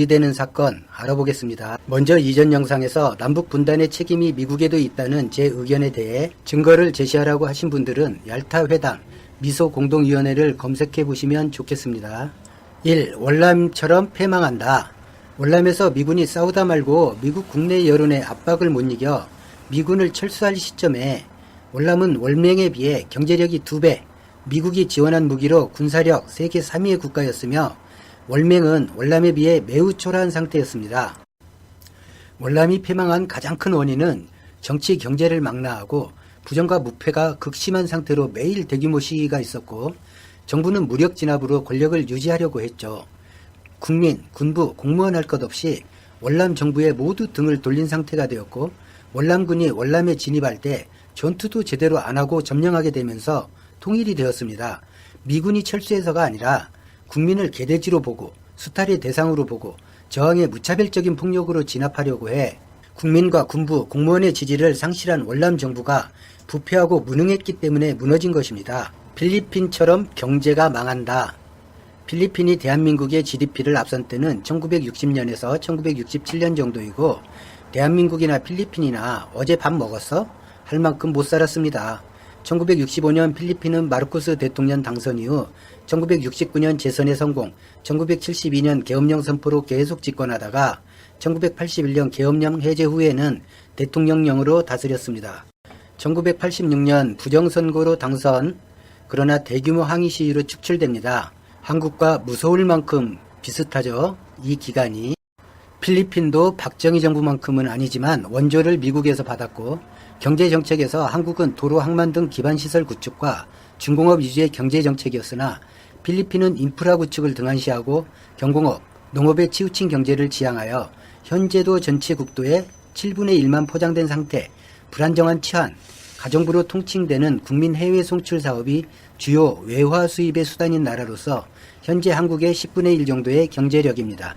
되는 사건 알아보겠습니다. 먼저 이전 영상에서 남북 분단의 책임이 미국에도 있다는 제 의견에 대해 증거를 제시하라고 하신 분들은 얄타 회담 미소 공동위원회를 검색해 보시면 좋겠습니다. 1. 월남처럼 패망한다. 월남에서 미군이 싸우다 말고 미국 국내 여론의 압박을 못 이겨 미군을 철수할 시점에 월남은 월맹에 비해 경제력이 2배, 미국이 지원한 무기로 군사력 세계 3위의 국가였으며 월맹은 월남에 비해 매우 초라한 상태였습니다. 월남이 패망한 가장 큰 원인은 정치 경제를 망라하고 부정과 무패가 극심한 상태로 매일 대규모 시위가 있었고 정부는 무력 진압으로 권력을 유지하려고 했죠. 국민, 군부, 공무원 할 것 없이 월남 정부에 모두 등을 돌린 상태가 되었고 월남군이 월남에 진입할 때 전투도 제대로 안 하고 점령하게 되면서 통일이 되었습니다. 미군이 철수해서가 아니라 국민을 개돼지로 보고 수탈의 대상으로 보고 저항의 무차별적인 폭력으로 진압하려고 해 국민과 군부, 공무원의 지지를 상실한 월남 정부가 부패하고 무능했기 때문에 무너진 것입니다. 필리핀처럼 경제가 망한다. 필리핀이 대한민국의 GDP를 앞선 때는 1960년에서 1967년 정도이고 대한민국이나 필리핀이나 어제 밥 먹었어? 할 만큼 못 살았습니다. 1965년 필리핀은 마르코스 대통령 당선 이후 1969년 재선에 성공, 1972년 계엄령 선포로 계속 집권하다가 1981년 계엄령 해제 후에는 대통령령으로 다스렸습니다. 1986년 부정선거로 당선, 그러나 대규모 항의 시위로 축출됩니다. 한국과 무서울 만큼 비슷하죠, 이 기간이. 필리핀도 박정희 정부만큼은 아니지만 원조를 미국에서 받았고 경제정책에서 한국은 도로, 항만 등 기반시설 구축과 중공업 위주의 경제정책이었으나 필리핀은 인프라 구축을 등한시하고 경공업, 농업에 치우친 경제를 지향하여 현재도 전체 국토의 7분의 1만 포장된 상태, 불안정한 치안, 가정부로 통칭되는 국민 해외 송출 사업이 주요 외화 수입의 수단인 나라로서 현재 한국의 10분의 1 정도의 경제력입니다.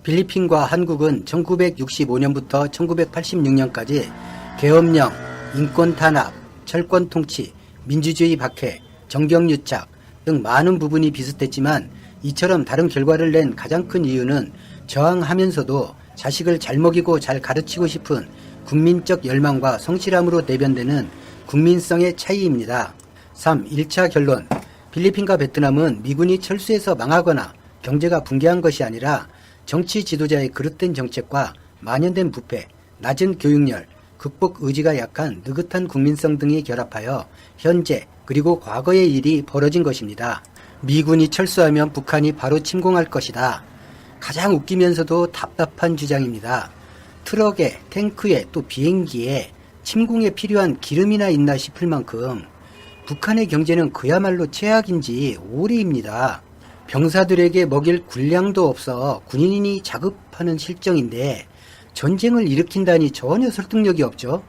필리핀과 한국은 1965년부터 1986년까지 계엄령, 인권 탄압, 철권 통치, 민주주의 박해, 정경 유착 등 많은 부분이 비슷했지만 이처럼 다른 결과를 낸 가장 큰 이유는 저항하면서도 자식을 잘 먹이고 잘 가르치고 싶은 국민적 열망과 성실함으로 대변되는 국민성의 차이입니다. 3. 1차 결론. 필리핀과 베트남은 미군이 철수해서 망하거나 경제가 붕괴한 것이 아니라 정치 지도자의 그릇된 정책과 만연된 부패, 낮은 교육열, 극복 의지가 약한 느긋한 국민성 등이 결합하여 현재 그리고 과거의 일이 벌어진 것입니다. 미군이 철수하면 북한이 바로 침공할 것이다. 가장 웃기면서도 답답한 주장입니다. 트럭에, 탱크에, 또 비행기에 침공에 필요한 기름이나 있나 싶을 만큼 북한의 경제는 그야말로 최악인지 오래입니다. 병사들에게 먹일 군량도 없어 군인이 자급하는 실정인데 전쟁을 일으킨다니 전혀 설득력이 없죠.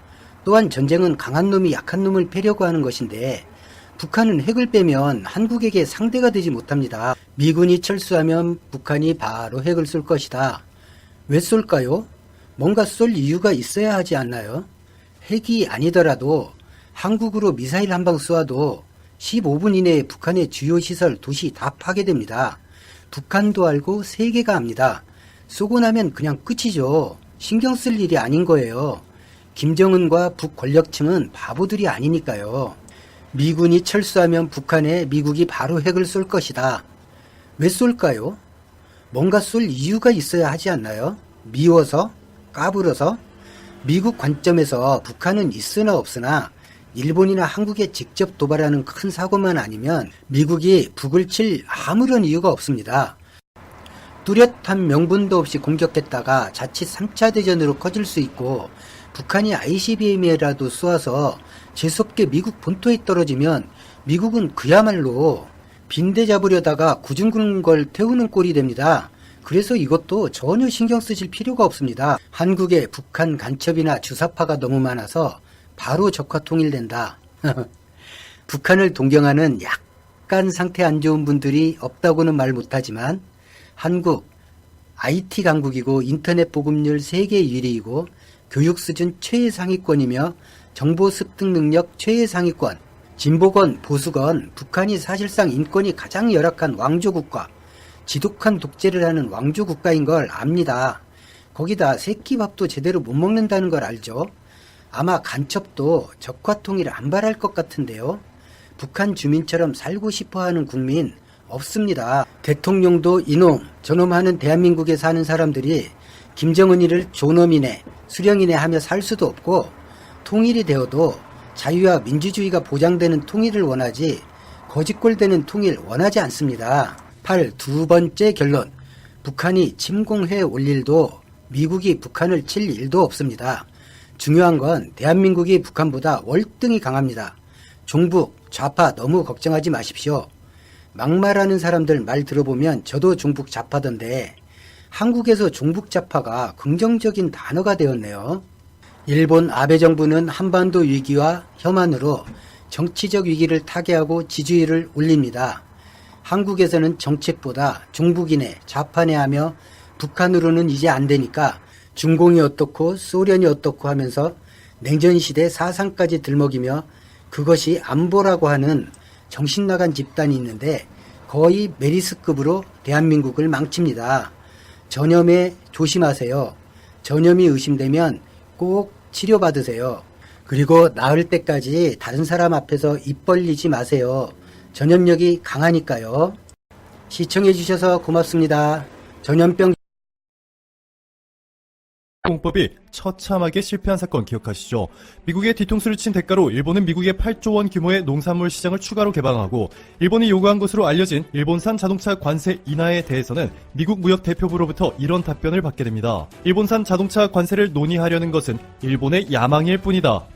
또한 전쟁은 강한 놈이 약한 놈을 패려고 하는 것인데 북한은 핵을 빼면 한국에게 상대가 되지 못합니다. 미군이 철수하면 북한이 바로 핵을 쏠 것이다. 왜 쏠까요? 뭔가 쏠 이유가 있어야 하지 않나요? 핵이 아니더라도 한국으로 미사일 한 방 쏘아도 15분 이내에 북한의 주요 시설, 도시 다 파괴됩니다. 북한도 알고 세계가 압니다. 쏘고 나면 그냥 끝이죠. 신경 쓸 일이 아닌 거예요. 김정은과 북권력층은 바보들이 아니니까요. 미군이 철수하면 북한에 미국이 바로 핵을 쏠 것이다. 왜 쏠까요? 뭔가 쏠 이유가 있어야 하지 않나요? 미워서? 까불어서? 미국 관점에서 북한은 있으나 없으나 일본이나 한국에 직접 도발하는 큰 사고만 아니면 미국이 북을 칠 아무런 이유가 없습니다. 뚜렷한 명분도 없이 공격했다가 자칫 3차 대전으로 커질 수 있고 북한이 ICBM이라도 쏘아서 재수없게 미국 본토에 떨어지면 미국은 그야말로 빈대 잡으려다가 구중군 걸 태우는 꼴이 됩니다. 그래서 이것도 전혀 신경 쓰실 필요가 없습니다. 한국에 북한 간첩이나 주사파가 너무 많아서 바로 적화 통일된다. 북한을 동경하는 약간 상태 안 좋은 분들이 없다고는 말 못하지만 한국 IT 강국이고 인터넷 보급률 세계 1위이고 교육 수준 최상위권이며 정보 습득 능력 최상위권, 진보건 보수건 북한이 사실상 인권이 가장 열악한 왕조 국가, 지독한 독재를 하는 왕조 국가인 걸 압니다. 거기다 새끼밥도 제대로 못 먹는다는 걸 알죠? 아마 간첩도 적화 통일을 안 바랄 것 같은데요. 북한 주민처럼 살고 싶어하는 국민 없습니다. 대통령도 이놈 저놈 하는 대한민국에 사는 사람들이 김정은이를 조놈이네 수령이네 하며 살 수도 없고, 통일이 되어도 자유와 민주주의가 보장되는 통일을 원하지 거짓골되는 통일 원하지 않습니다. 8. 두 번째 결론. 북한이 침공해 올 일도 미국이 북한을 칠 일도 없습니다. 중요한 건 대한민국이 북한보다 월등히 강합니다. 종북, 좌파 너무 걱정하지 마십시오. 막말하는 사람들 말 들어보면 저도 종북 좌파던데 한국에서 종북 좌파가 긍정적인 단어가 되었네요. 일본 아베 정부는 한반도 위기와 혐한으로 정치적 위기를 타개하고 지지율을 올립니다. 한국에서는 정책보다 종북이네 좌파네 하며 북한으로는 이제 안 되니까 중공이 어떻고 소련이 어떻고 하면서 냉전시대 사상까지 들먹이며 그것이 안보라고 하는 정신나간 집단이 있는데 거의 메리스급으로 대한민국을 망칩니다. 전염에 조심하세요. 전염이 의심되면 꼭 치료받으세요. 그리고 나을 때까지 다른 사람 앞에서 입 벌리지 마세요. 전염력이 강하니까요. 시청해주셔서 고맙습니다. 전염병 공법이 처참하게 실패한 사건 기억하시죠? 미국의 뒤통수를 친 대가로 일본은 미국의 8조 원 규모의 농산물 시장을 추가로 개방하고, 일본이 요구한 것으로 알려진 일본산 자동차 관세 인하에 대해서는 미국 무역 대표부로부터 이런 답변을 받게 됩니다. 일본산 자동차 관세를 논의하려는 것은 일본의 야망일 뿐이다.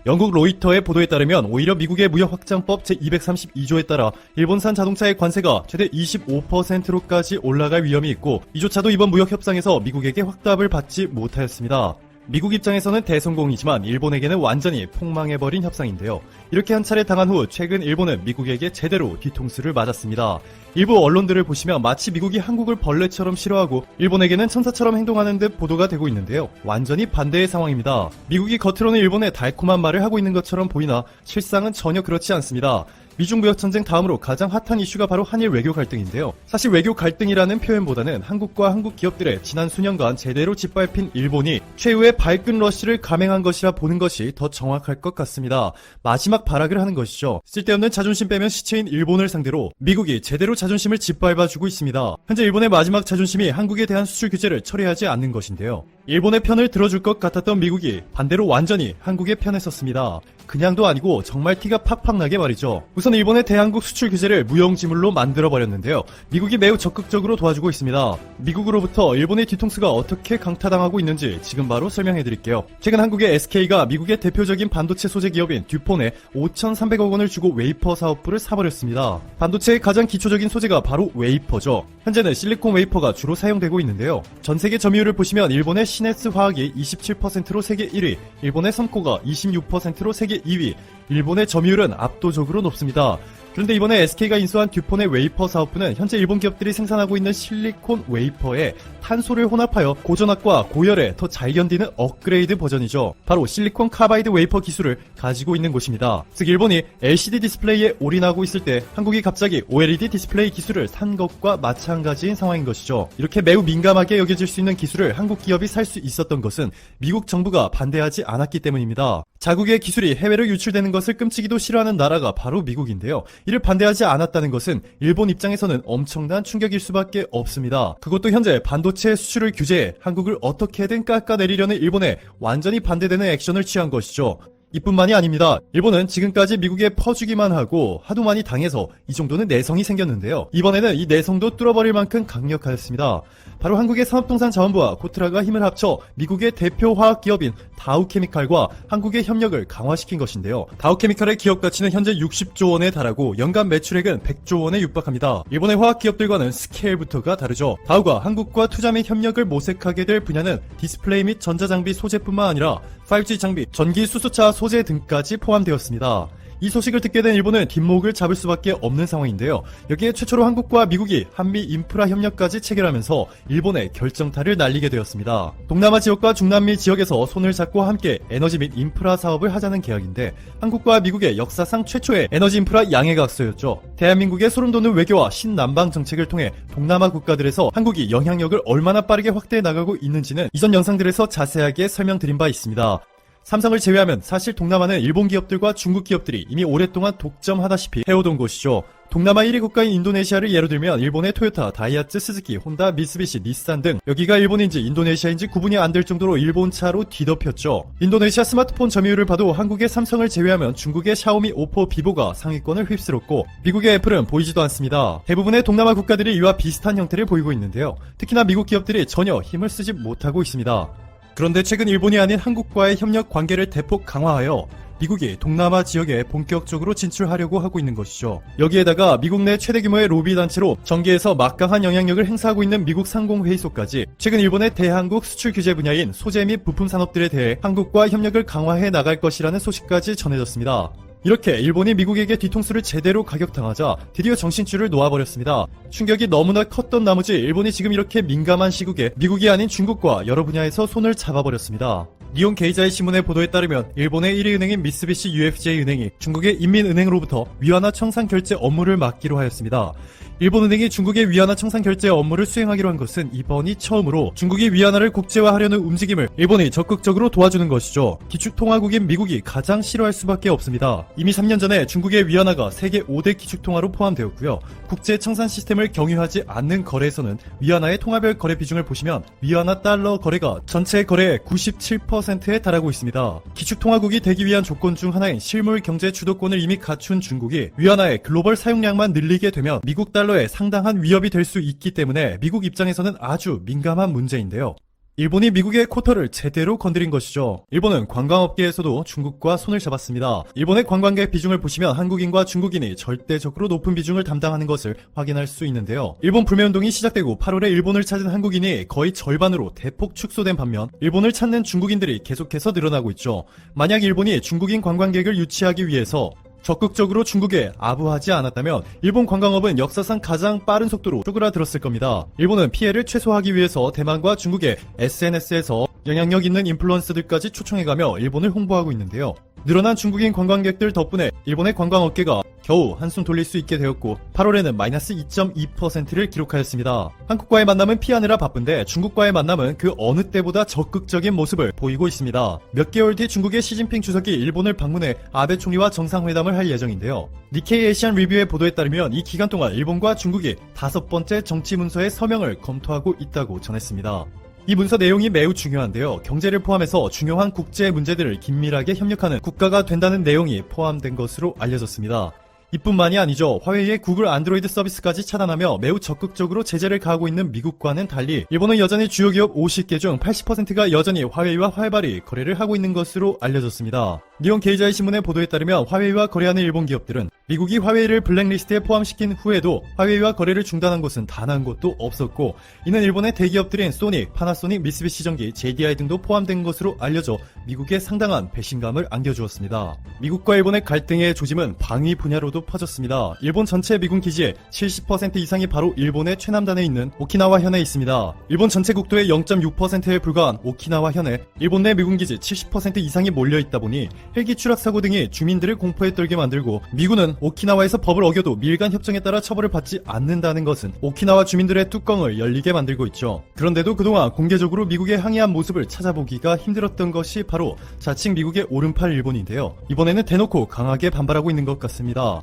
영국 로이터의 보도에 따르면 오히려 미국의 무역확장법 제232조에 따라 일본산 자동차의 관세가 최대 25%로까지 올라갈 위험이 있고, 이조차도 이번 무역협상에서 미국에게 확답을 받지 못하였습니다. 미국 입장에서는 대성공이지만 일본에게는 완전히 폭망해버린 협상인데요. 이렇게 한 차례 당한 후 최근 일본은 미국에게 제대로 뒤통수를 맞았습니다. 일부 언론들을 보시면 마치 미국이 한국을 벌레처럼 싫어하고 일본에게는 천사처럼 행동하는 듯 보도가 되고 있는데요. 완전히 반대의 상황입니다. 미국이 겉으로는 일본에 달콤한 말을 하고 있는 것처럼 보이나 실상은 전혀 그렇지 않습니다. 미중 무역 전쟁 다음으로 가장 핫한 이슈가 바로 한일 외교 갈등인데요. 사실 외교 갈등이라는 표현보다는 한국과 한국 기업들의 지난 수년간 제대로 짓밟힌 일본이 최후의 발끈 러쉬를 감행한 것이라 보는 것이 더 정확할 것 같습니다. 마지막 발악을 하는 것이죠. 쓸데없는 자존심 빼면 시체인 일본을 상대로 미국이 제대로 자존심을 짓밟아주고 있습니다. 현재 일본의 마지막 자존심이 한국에 대한 수출 규제를 철회하지 않는 것인데요. 일본의 편을 들어줄 것 같았던 미국이 반대로 완전히 한국의 편에 섰습니다. 그냥도 아니고 정말 티가 팍팍 나게 말이죠. 우선 일본의 대한국 수출 규제를 무용지물로 만들어버렸는데요. 미국이 매우 적극적으로 도와주고 있습니다. 미국으로부터 일본의 뒤통수가 어떻게 강타당하고 있는지 지금 바로 설명해드릴게요. 최근 한국의 SK가 미국의 대표적인 반도체 소재 기업인 듀폰에 5,300억 원을 주고 웨이퍼 사업부를 사버렸습니다. 반도체의 가장 기초적인 소재가 바로 웨이퍼죠. 현재는 실리콘 웨이퍼가 주로 사용되고 있는데요. 전세계 점유율을 보시면 일본의 시네스 화학이 27%로 세계 1위, 일본의 섬코가 26%로 세계 2위, 일본의 점유율은 압도적으로 높습니다. 그런데 이번에 SK가 인수한 듀폰의 웨이퍼 사업부는 현재 일본 기업들이 생산하고 있는 실리콘 웨이퍼에 탄소를 혼합하여 고전압과 고열에 더 잘 견디는 업그레이드 버전이죠. 바로 실리콘 카바이드 웨이퍼 기술을 가지고 있는 곳입니다. 즉 일본이 LCD 디스플레이에 올인하고 있을 때 한국이 갑자기 OLED 디스플레이 기술을 산 것과 마찬가지인 상황인 것이죠. 이렇게 매우 민감하게 여겨질 수 있는 기술을 한국 기업이 살 수 있었던 것은 미국 정부가 반대하지 않았기 때문입니다. 자국의 기술이 해외로 유출되는 것을 끔찍이도 싫어하는 나라가 바로 미국인데요. 이를 반대하지 않았다는 것은 일본 입장에서는 엄청난 충격일 수밖에 없습니다. 그것도 현재 반도체 수출을 규제해 한국을 어떻게든 깎아내리려는 일본에 완전히 반대되는 액션을 취한 것이죠. 이뿐만이 아닙니다. 일본은 지금까지 미국에 퍼주기만 하고 하도 많이 당해서 이 정도는 내성이 생겼는데요. 이번에는 이 내성도 뚫어버릴 만큼 강력하였습니다. 바로 한국의 산업통상자원부와 코트라가 힘을 합쳐 미국의 대표 화학기업인 다우케미칼과 한국의 협력을 강화시킨 것인데요. 다우케미칼의 기업 가치는 현재 60조 원에 달하고 연간 매출액은 100조 원에 육박합니다. 일본의 화학기업들과는 스케일부터가 다르죠. 다우가 한국과 투자 및 협력을 모색하게 될 분야는 디스플레이 및 전자장비 소재뿐만 아니라 5G 장비, 전기 수소차 소재 등까지 포함되었습니다. 이 소식을 듣게 된 일본은 뒷목을 잡을 수밖에 없는 상황인데요. 여기에 최초로 한국과 미국이 한미 인프라 협력까지 체결하면서 일본의 결정타를 날리게 되었습니다. 동남아 지역과 중남미 지역에서 손을 잡고 함께 에너지 및 인프라 사업을 하자는 계약인데 한국과 미국의 역사상 최초의 에너지 인프라 양해각서였죠. 대한민국의 소름 돋는 외교와 신남방 정책을 통해 동남아 국가들에서 한국이 영향력을 얼마나 빠르게 확대해 나가고 있는지는 이전 영상들에서 자세하게 설명드린 바 있습니다. 삼성을 제외하면 사실 동남아는 일본 기업들과 중국 기업들이 이미 오랫동안 독점하다시피 해오던 곳이죠. 동남아 1위 국가인 인도네시아를 예로 들면 일본의 토요타, 다이하츠, 스즈키, 혼다, 미쓰비시, 닛산 등 여기가 일본인지 인도네시아인지 구분이 안 될 정도로 일본차로 뒤덮였죠. 인도네시아 스마트폰 점유율을 봐도 한국의 삼성을 제외하면 중국의 샤오미, 오포, 비보가 상위권을 휩쓸었고 미국의 애플은 보이지도 않습니다. 대부분의 동남아 국가들이 이와 비슷한 형태를 보이고 있는데요. 특히나 미국 기업들이 전혀 힘을 쓰지 못하고 있습니다. 그런데 최근 일본이 아닌 한국과의 협력 관계를 대폭 강화하여 미국이 동남아 지역에 본격적으로 진출하려고 하고 있는 것이죠. 여기에다가 미국 내 최대 규모의 로비 단체로 정계에서 막강한 영향력을 행사하고 있는 미국 상공회의소까지 최근 일본의 대한국 수출 규제 분야인 소재 및 부품 산업들에 대해 한국과 협력을 강화해 나갈 것이라는 소식까지 전해졌습니다. 이렇게 일본이 미국에게 뒤통수를 제대로 가격당하자 드디어 정신줄을 놓아버렸습니다. 충격이 너무나 컸던 나머지 일본이 지금 이렇게 민감한 시국에 미국이 아닌 중국과 여러 분야에서 손을 잡아버렸습니다. 니온 게이자이 신문의 보도에 따르면 일본의 1위 은행인 미쓰비시 UFJ 은행이 중국의 인민은행으로부터 위안화 청산 결제 업무를 맡기로 하였습니다. 일본은행이 중국의 위안화 청산 결제 업무를 수행하기로 한 것은 이번이 처음으로 중국이 위안화를 국제화하려는 움직임을 일본이 적극적으로 도와주는 것이죠. 기축통화국인 미국이 가장 싫어할 수밖에 없습니다. 이미 3년 전에 중국의 위안화가 세계 5대 기축통화로 포함되었고요. 국제 청산 시스템을 경유하지 않는 거래에서는 위안화의 통화별 거래 비중을 보시면 위안화 달러 거래가 전체 거래의 97%에 달하고 있습니다. 기축통화국이 되기 위한 조건 중 하나인 실물 경제 주도권을 이미 갖춘 중국이 위안화의 글로벌 사용량만 늘리게 되면 미국 달러에 상당한 위협이 될 수 있기 때문에 미국 입장에서는 아주 민감한 문제인데요. 일본이 미국의 쿼터를 제대로 건드린 것이죠. 일본은 관광업계에서도 중국과 손을 잡았습니다. 일본의 관광객 비중을 보시면 한국인과 중국인이 절대적으로 높은 비중을 담당하는 것을 확인할 수 있는데요. 일본 불매운동이 시작되고 8월에 일본을 찾은 한국인이 거의 절반으로 대폭 축소된 반면 일본을 찾는 중국인들이 계속해서 늘어나고 있죠. 만약 일본이 중국인 관광객을 유치하기 위해서 적극적으로 중국에 아부하지 않았다면 일본 관광업은 역사상 가장 빠른 속도로 쪼그라들었을 겁니다. 일본은 피해를 최소화하기 위해서 대만과 중국의 SNS에서 영향력 있는 인플루언서들까지 초청해가며 일본을 홍보하고 있는데요. 늘어난 중국인 관광객들 덕분에 일본의 관광업계가 겨우 한숨 돌릴 수 있게 되었고 8월에는 마이너스 2.2%를 기록하였습니다. 한국과의 만남은 피하느라 바쁜데 중국과의 만남은 그 어느 때보다 적극적인 모습을 보이고 있습니다. 몇 개월 뒤 중국의 시진핑 주석이 일본을 방문해 아베 총리와 정상회담을 할 예정인데요. 니케이 에이시안 리뷰의 보도에 따르면 이 기간 동안 일본과 중국이 5번째 정치 문서의 서명을 검토하고 있다고 전했습니다. 이 문서 내용이 매우 중요한데요. 경제를 포함해서 중요한 국제 문제들을 긴밀하게 협력하는 국가가 된다는 내용이 포함된 것으로 알려졌습니다. 이뿐만이 아니죠. 화웨이의 구글 안드로이드 서비스까지 차단하며 매우 적극적으로 제재를 가하고 있는 미국과는 달리 일본은 여전히 주요 기업 50개 중 80%가 여전히 화웨이와 활발히 거래를 하고 있는 것으로 알려졌습니다. 니온 게이자이 신문의 보도에 따르면 화웨이와 거래하는 일본 기업들은 미국이 화웨이를 블랙리스트에 포함시킨 후에도 화웨이와 거래를 중단한 곳은 단 한 곳도 없었고 이는 일본의 대기업들인 소니, 파나소닉, 미쓰비시 전기, JDI 등도 포함된 것으로 알려져 미국에 상당한 배신감을 안겨주었습니다. 미국과 일본의 갈등의 조짐은 방위 분야로도 퍼졌습니다. 일본 전체 미군 기지의 70% 이상이 바로 일본의 최남단에 있는 오키나와 현에 있습니다. 일본 전체 국토의 0.6%에 불과한 오키나와 현에 일본 내 미군 기지 70% 이상이 몰려있다 보니 헬기 추락 사고 등이 주민들을 공포에 떨게 만들고 미군은 오키나와에서 법을 어겨도 미일 간 협정에 따라 처벌을 받지 않는다는 것은 오키나와 주민들의 뚜껑을 열리게 만들고 있죠. 그런데도 그동안 공개적으로 미국에 항의한 모습을 찾아보기가 힘들었던 것이 바로 자칭 미국의 오른팔 일본인데요. 이번에는 대놓고 강하게 반발하고 있는 것 같습니다.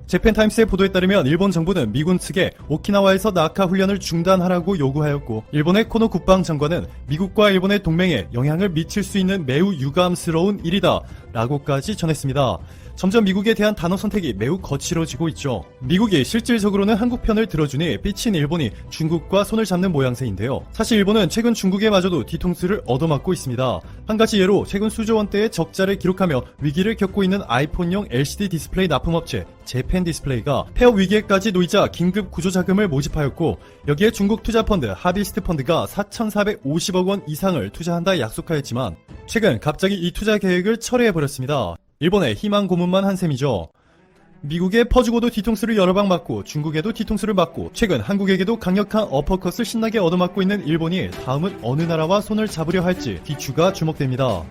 재팬타임스의 보도에 따르면 일본 정부는 미군 측에 오키나와에서 낙하 훈련을 중단하라고 요구하였고 일본의 코노 국방장관은 미국과 일본의 동맹에 영향을 미칠 수 있는 매우 유감스러운 일이다 라고까지 전했습니다. 점점 미국에 대한 단어 선택이 매우 거칠어지고 있죠. 미국이 실질적으로는 한국 편을 들어주니 삐친 일본이 중국과 손을 잡는 모양새인데요. 사실 일본은 최근 중국에마저도 뒤통수를 얻어맞고 있습니다. 한 가지 예로 최근 수조 원대의 적자를 기록하며 위기를 겪고 있는 아이폰용 LCD 디스플레이 납품업체 재팬 디스플레이가 폐업 위기에까지 놓이자 긴급 구조자금을 모집하였고 여기에 중국 투자펀드 하비스트 펀드가 4,450억 원 이상을 투자한다 약속하였지만 최근 갑자기 이 투자 계획을 철회해버렸습니다. 일본의 희망 고문만 한 셈이죠. 미국에 퍼주고도 뒤통수를 여러 방 맞고 중국에도 뒤통수를 맞고 최근 한국에게도 강력한 어퍼컷을 신나게 얻어맞고 있는 일본이 다음은 어느 나라와 손을 잡으려 할지 귀추가 주목됩니다.